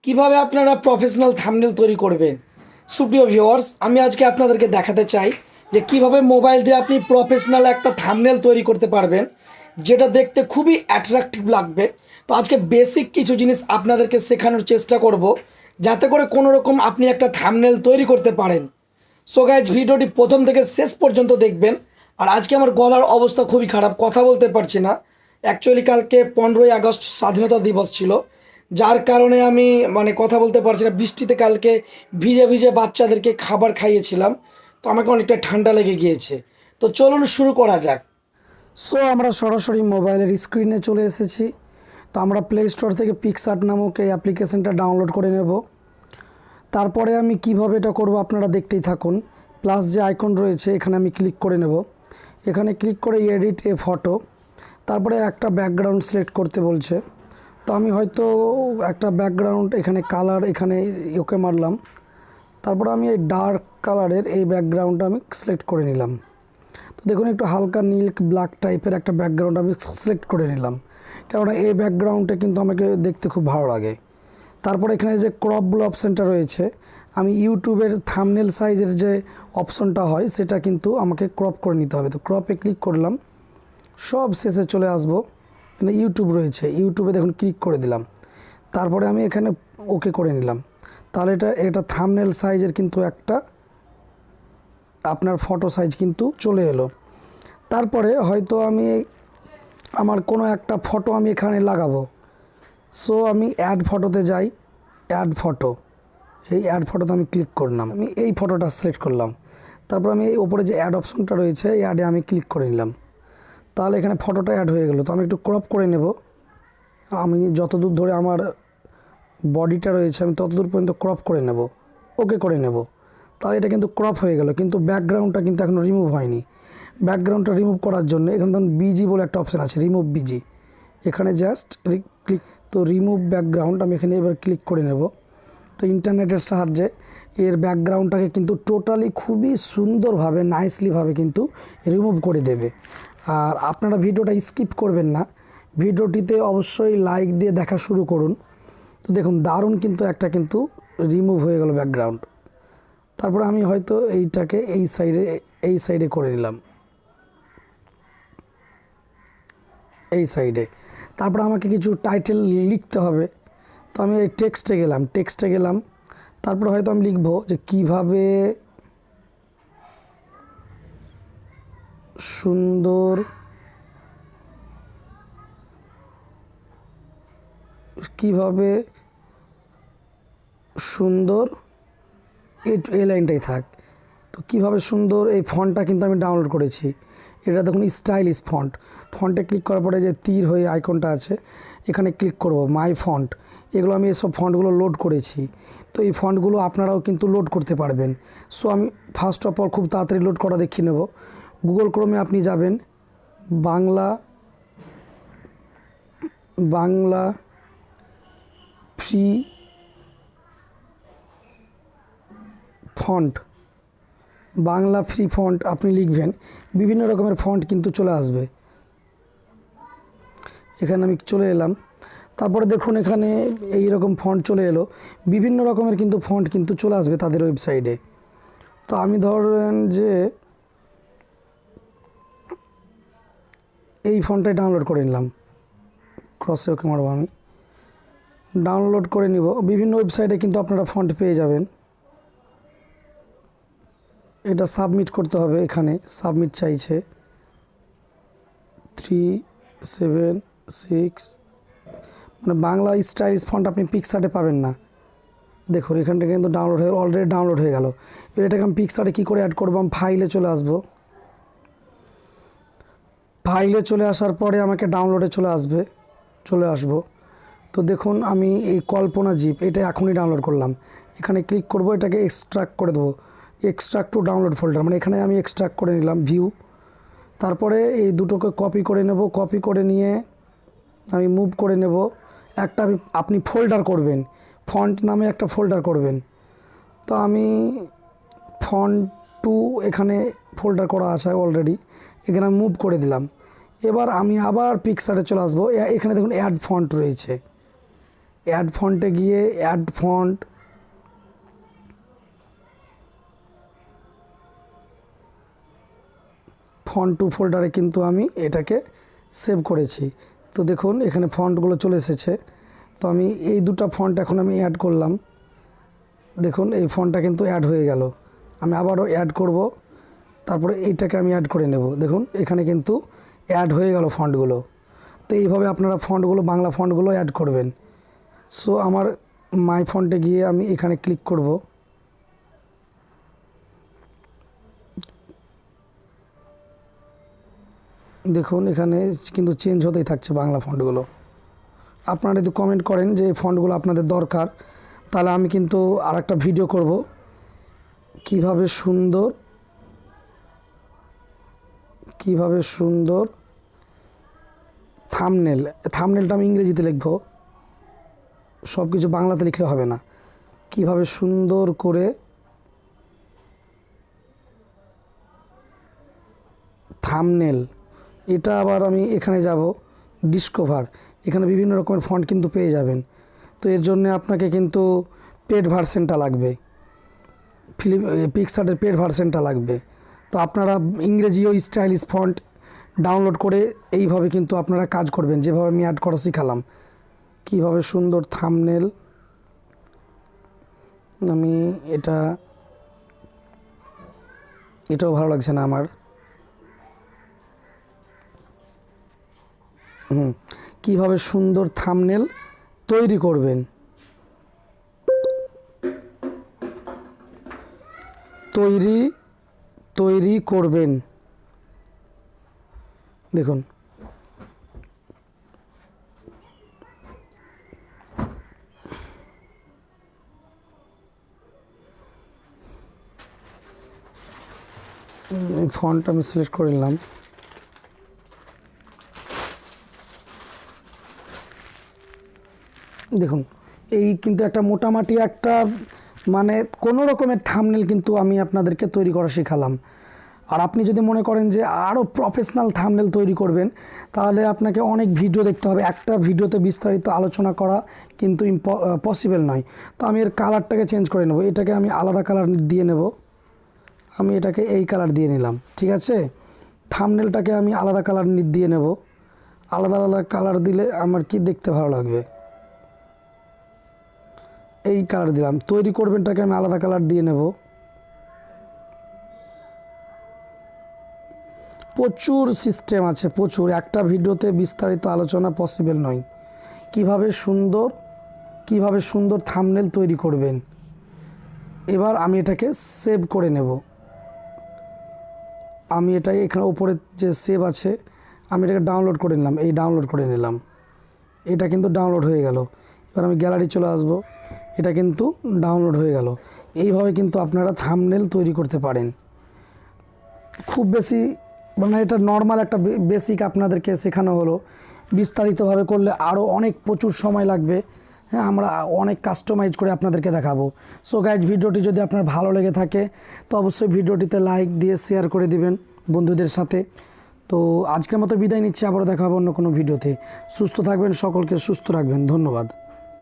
কিভাবে আপনারা professional thumbnail তৈরি করবেন। সুপ্রিয় ভিউয়ার্স, আমি আজকে আপনাদেরকে দেখাতে চাই যে কিভাবে মোবাইল দিয়ে আপনি প্রফেশনাল একটা থাম্বনেল তৈরি করতে পারবেন, যেটা দেখতে খুবই অ্যাট্রাকটিভ লাগবে। তো আজকে বেসিক কিছু জিনিস আপনাদেরকে শেখানোর চেষ্টা করব, যাতে করে কোনো রকম আপনি একটা থাম্বনেল তৈরি করতে পারেন। সো গাইজ, ভিডিওটি প্রথম থেকে শেষ পর্যন্ত দেখবেন। আর আজকে আমার গলার অবস্থা খুবই খারাপ, কথা বলতে পারছি না। অ্যাকচুয়ালি কালকে 15ই আগস্ট স্বাধীনতা দিবস ছিল, যার কারণে আমি কথা বলতে পারছি না। বৃষ্টিতে কালকে ভিজে ভিজে বাচ্চাদেরকে খাবার খাইয়েছিলাম, তো আমাকে অনেকটা ঠান্ডা লেগে গিয়েছে। তো চলুন শুরু করা যাক। সো আমরা সরাসরি মোবাইলের স্ক্রিনে চলে এসেছি। তো আমরা প্লে স্টোর থেকে পিক্সআর্ট নামক এই অ্যাপ্লিকেশনটা ডাউনলোড করে নেব। তারপরে আমি কিভাবে এটা করব আপনারা দেখতেই থাকুন। প্লাস যে আইকন রয়েছে এখানে আমি ক্লিক করে নেব। এখানে ক্লিক করে এডিট এ ফটো, তারপরে একটা ব্যাকগ্রাউন্ড সিলেক্ট করতে বলছে। তো আমি হয়তো একটা ব্যাকগ্রাউন্ড এখানে কালার এখানে ওকে মারলাম। তারপরে আমি এই ডার্ক কালারের এই ব্যাকগ্রাউন্ডটা আমি সিলেক্ট করে নিলাম। তো দেখুন, একটু হালকা নীল ব্ল্যাক টাইপের একটা ব্যাকগ্রাউন্ড আমি সিলেক্ট করে নিলাম, কেননা এই ব্যাকগ্রাউন্ডটা কিন্তু আমাকে দেখতে খুব ভালো লাগে। তারপরে এখানে যে ক্রপ বলে অপশানটা রয়েছে, আমি ইউটিউবের থাম্বনেল সাইজের যে অপশনটা হয় সেটা কিন্তু আমাকে ক্রপ করে নিতে হবে। তো ক্রপে ক্লিক করলাম, সব শেষে চলে আসবো। এখানে ইউটিউব রয়েছে, ইউটিউবে দেখুন ক্লিক করে দিলাম। তারপরে আমি এখানে ওকে করে নিলাম। তাহলে এটা থাম্বনেল সাইজের কিন্তু একটা আপনার ফটো সাইজ কিন্তু চলে এলো। তারপরে হয়তো আমি আমার কোনো একটা ফটো আমি এখানে লাগাবো। সো আমি অ্যাড ফটোতে যাই, অ্যাড ফটো, এই অ্যাড ফটোতে আমি ক্লিক করলাম। আমি এই ফটোটা সিলেক্ট করলাম। তারপর আমি এই ওপরে যে অ্যাড অপশনটা রয়েছে এই অ্যাডে আমি ক্লিক করে নিলাম। তাহলে এখানে ফটোটা অ্যাড হয়ে গেল। তো আমি একটু ক্রপ করে নেব। আমি যতদূর ধরে আমার বডিটা রয়েছে আমি ততদূর পর্যন্ত ক্রপ করে নেব, ওকে করে নেব। তাহলে এটা কিন্তু ক্রপ হয়ে গেল, কিন্তু ব্যাকগ্রাউন্ডটা কিন্তু এখনও রিমুভ হয়নি। ব্যাকগ্রাউন্ডটা রিমুভ করার জন্য এখানে ধরুন বিজি বলে একটা অপশান আছে, রিমুভ বিজি। এখানে জাস্ট ক্লিক, তো রিমুভ ব্যাকগ্রাউন্ড আমি এখানে এবার ক্লিক করে নেব। তো ইন্টারনেটের সাহায্যে এর ব্যাকগ্রাউন্ডটাকে কিন্তু টোটালি খুবই সুন্দরভাবে নাইসলিভাবে কিন্তু রিমুভ করে দেবে। আর আপনারা ভিডিওটা স্কিপ করবেন না, ভিডিওটিতে অবশ্যই লাইক দিয়ে দেখা শুরু করুন। তো দেখুন, দারুণ কিন্তু একটা কিন্তু রিমুভ হয়ে গেল ব্যাকগ্রাউন্ড। তারপরে আমি হয়তো এইটাকে এই সাইডে করে নিলাম, এই সাইডে। তারপরে আমাকে কিছু টাইটেল লিখতে হবে। তো আমি এই টেক্সটে গেলাম। তারপরে হয়তো আমি লিখব যে কিভাবে সুন্দর এই লাইনটাই থাক। তো কিভাবে সুন্দর, এই ফন্টটা কিন্তু আমি ডাউনলোড করেছি। এটা দেখুন স্টাইলিশ ফন্ট। ফন্টে ক্লিক করার পরে যে তীর হয়ে আইকনটা আছে এখানে ক্লিক করব, মাই ফন্ট। এগুলো আমি এসব ফন্টগুলো লোড করেছি। তো এই ফন্টগুলো আপনারাও কিন্তু লোড করতে পারবেন। সো আমি ফার্স্ট অফ অল খুব তাড়াতাড়ি লোড করা দেখিয়ে নেব। গুগল ক্রোমে আপনি যাবেন, Bangla free font, Bangla free font আপনি লিখবেন, বিভিন্ন রকমের ফন্ট কিন্তু চলে আসবে। এখানে আমি চলে এলাম। তারপরে দেখুন এখানে এই রকম ফন্ট চলে এলো, বিভিন্ন রকমের কিন্তু ফন্ট কিন্তু চলে আসবে তাদের ওয়েবসাইটে। তো আমি ধরেন যে এই ফন্টটাই ডাউনলোড করে নিলাম, ক্রসে ওকে মারবো, আমি ডাউনলোড করে নিব। বিভিন্ন ওয়েবসাইটে কিন্তু আপনারা ফন্ট পেয়ে যাবেন। এটা সাবমিট করতে হবে, এখানে সাবমিট চাইছে 376, বাংলা স্টাইলিশ ফন্ট আপনি পিক্সআর্টে পাবেন না। দেখুন এখানটা কিন্তু অলরেডি ডাউনলোড হয়ে গেল। এটাকে আমি পিক্সআর্টে কী করে অ্যাড করবো, আমি ফাইলে চলে আসবো। ফাইলে চলে আসার পরে আমাকে ডাউনলোডে চলে আসবো। তো দেখুন আমি এই কল্পনা জিপ এটা এখনই ডাউনলোড করলাম। এখানে ক্লিক করব, এটাকে এক্সট্রাক্ট করে দেবো, এক্সট্রাক্ট টু ডাউনলোড ফোল্ডার, এখানে আমি এক্সট্রাক্ট করে নিলাম, ভিউ। তারপরে এই দুটোকে কপি করে নেব, কপি করে নিয়ে আমি মুভ করে নেব। একটা আপনি ফোল্ডার করবেন, ফন্ট নামে একটা ফোল্ডার করবেন। তো আমি ফন্ট 2 এখানে ফোল্ডার করা আছে অলরেডি, এখানে মুভ করে দিলাম। এবার আমি আবার পিক্সআর্টে চলে আসবো। এখানে দেখুন অ্যাড ফন্ট রয়েছে, অ্যাড ফন্টে গিয়ে অ্যাড ফন্ট, ফন্ট টু ফোল্ডারে কিন্তু আমি এটাকে সেভ করেছি। তো দেখুন এখানে ফন্টগুলো চলে এসেছে। তো আমি এই দুটো ফন্ট এখন আমি অ্যাড করলাম। দেখুন এই ফন্টটা কিন্তু অ্যাড হয়ে গেল। আমি আবারও অ্যাড করব, তারপরে এইটাকে আমি অ্যাড করে নেব। দেখুন এখানে কিন্তু অ্যাড হয়ে গেল ফন্টগুলো। তো এইভাবে আপনারা ফন্টগুলো, বাংলা ফন্টগুলো অ্যাড করবেন। সো আমার মাই ফন্টে গিয়ে আমি এখানে ক্লিক করব। দেখুন এখানে কিন্তু চেঞ্জ হতেই থাকছে বাংলা ফন্টগুলো। আপনারা যদি কমেন্ট করেন যে এই ফন্টগুলো আপনাদের দরকার, তাহলে আমি কিন্তু আর একটা ভিডিও করব কিভাবে সুন্দর থাম্বনেলটা আমি ইংরেজিতে লিখব, সব কিছু বাংলাতে লিখলে হবে না। কিভাবে সুন্দর করে থাম্বনেল, এটা আবার আমি এখানে যাব ডিসকভার, এখানে বিভিন্ন রকমের ফন্ট কিন্তু পেয়ে যাবেন। তো এর জন্য আপনাকে কিন্তু পেড ভার্সনটা লাগবে, পিক্সআর্টের পেড ভার্সনটা লাগবে। তো আপনারা ইংরেজি ও স্টাইলিশ ফন্ট ডাউনলোড করে এইভাবে কিন্তু আপনারা কাজ করবেন, যেভাবে আমি অ্যাড করা শিখালাম। কীভাবে সুন্দর থাম্বনেল, আমি এটাও ভালো লাগছে না আমার। কিভাবে সুন্দর থাম্বনেল তৈরি করবেন, তৈরি করবেন। দেখুন ফন্ট আমি সিলেক্ট করে নিলাম। দেখুন এই কিন্তু একটা মোটামুটি একটা মানে কোনো রকমের থাম্বনেল কিন্তু আমি আপনাদেরকে তৈরি করা শেখালাম। আর আপনি যদি মনে করেন যে আরও প্রফেশনাল থাম্বনেল তৈরি করবেন, তাহলে আপনাকে অনেক ভিডিও দেখতে হবে। একটা ভিডিওতে বিস্তারিত আলোচনা করা কিন্তু পসিবল নয়। তো আমি এর কালারটাকে চেঞ্জ করে নেব, এটাকে আমি আলাদা কালার দিয়ে নেব। আমি এটাকে এই কালার দিয়ে নিলাম, ঠিক আছে। থাম্বনেলটাকে আমি আলাদা কালার দিয়ে নেব। আলাদা আলাদা কালার দিলে আমার কি দেখতে ভালো লাগবে, এই কালার দিলাম। তৈরি করবেনটাকে আমি আলাদা কালার দিয়ে নেব। প্রচুর সিস্টেম আছে, প্রচুর, একটা ভিডিওতে বিস্তারিত আলোচনা পসিবল নয়। কিভাবে সুন্দর থাম্বনেল তৈরি করবেন। এবার আমি এটাকে সেভ করে নেব। আমি এটাকে এখানে ওপরে যে সেভ আছে, আমি এটাকে ডাউনলোড করে নিলাম, ডাউনলোড করে নিলাম। এটা কিন্তু ডাউনলোড হয়ে গেল। এবার আমি গ্যালারি চলে আসব, এটা কিন্তু ডাউনলোড হয়ে গেল। এইভাবে কিন্তু আপনারা থাম্বনেল তৈরি করতে পারেন। খুব বেশি মানে এটা নর্মাল একটা বেসিক আপনাদেরকে শেখানো হলো। বিস্তারিতভাবে করলে আরও প্রচুর সময় লাগবে। হ্যাঁ, আমরা অনেক কাস্টমাইজ করে আপনাদেরকে দেখাবো। সো গাইজ, ভিডিওটি যদি আপনার ভালো লেগে থাকে তো অবশ্যই ভিডিওটিতে লাইক দিয়ে শেয়ার করে দিবেন বন্ধুদের সাথে। তো আজকের মতো বিদায় নিচ্ছি, আবারও দেখা হবে অন্য কোনো ভিডিওতে। সুস্থ থাকবেন, সকলকে সুস্থ রাখবেন। ধন্যবাদ।